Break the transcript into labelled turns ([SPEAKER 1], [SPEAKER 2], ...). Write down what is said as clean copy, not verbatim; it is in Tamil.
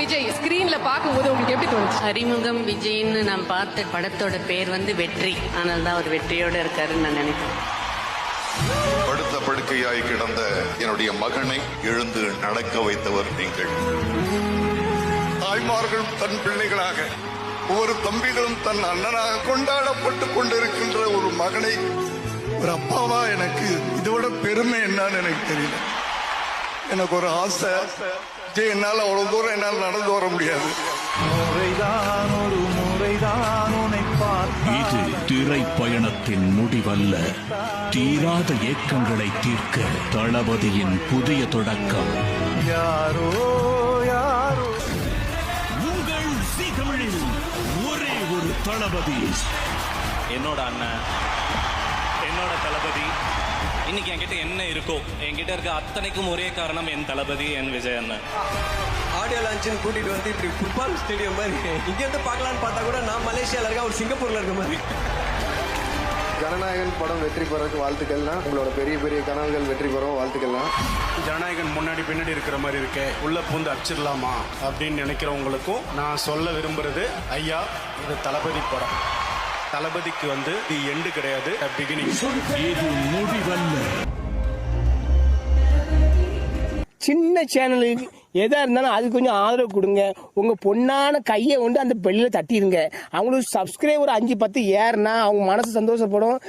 [SPEAKER 1] விஜய் ஸ்கிரீன்ல பார்க்கும்போது உங்களுக்கு எப்படி தோணுச்சு?
[SPEAKER 2] அறிமுகம் விஜய்ன்னு நான் பார்த்த படத்தோட பேர் வந்து வெற்றி. ஆனால் தான் அவர் வெற்றியோட இருக்காருன்னு நான் நினைக்கிறேன்.
[SPEAKER 3] படுத்த படுக்கையாய் கிடந்த என்னுடைய மகனை எழுந்து நடக்க வைத்தவர் நீங்கள். தாய்மார்களும் தன் பிள்ளைகளாக, ஒவ்வொரு தம்பிகளும் தன் அண்ணனாக கொண்டாடப்பட்டு கொண்டிருக்கின்ற ஒரு மகனை ஒரு அப்பாவா எனக்கு இதோட பெருமை என்னன்னு எனக்கு தெரியல. எனக்கு ஒரு ஆசை, என்னால் அவ்வளவு தூரம் என்னால் நடந்து வர முடியாது.
[SPEAKER 4] இது திரைப்பயணத்தின் முடிவல்ல, தீராத ஏக்கங்களை தீர்க்க தளபதியின் புதிய தொடக்கம். உங்கள் ஜீ தமிழில் ஒரே ஒரு தளபதி.
[SPEAKER 5] என்னோட அண்ணன், என்னோட தளபதி. இன்னைக்கு என்கிட்ட என்ன இருக்கோ, என்கிட்ட இருக்க அத்தனைக்கும் ஒரே காரணம் என் தளபதி, என் விஜய் அண்ணன்.
[SPEAKER 6] ஆடியோ லான்ச்சுன்னு கூட்டிட்டு வந்து இப்படி ஃபுட்பால் ஸ்டேடியம் மாதிரி இங்கேருந்து பார்க்கலான்னு பார்த்தா கூட நான் மலேசியாவில் இருக்கேன், ஒரு சிங்கப்பூர்ல இருக்க மாதிரி.
[SPEAKER 7] ஜனநாயகன் படம் வெற்றி பெறக்கு வாழ்த்துக்கள்னா, உங்களோட பெரிய பெரிய கனவுகள் வெற்றி பெற வாழ்த்துக்கள்லாம்.
[SPEAKER 8] ஜனநாயகன் முன்னாடி பின்னாடி இருக்கிற மாதிரி இருக்கே, உள்ள பூந்து அடிச்சிடலாமா அப்படின்னு நினைக்கிறவங்களுக்கும் நான் சொல்ல விரும்புறது, ஐயா இது தளபதி படம். தளபதிக்கு வந்து இது எண்டு கிடையாது, பிகினிங்.
[SPEAKER 4] இது முடிவல்ல.
[SPEAKER 9] சின்ன சேனலுக்கு எதா இருந்தாலும் அது கொஞ்சம் ஆதரவு கொடுங்க. உங்க பொண்ணான கையை கொண்டு அந்த பெல்லில் தட்டிடுங்க. அவங்களுக்கு சப்ஸ்கிரைபர் 5-10 ஏறுனா அவங்க மனசு சந்தோஷப்படும்.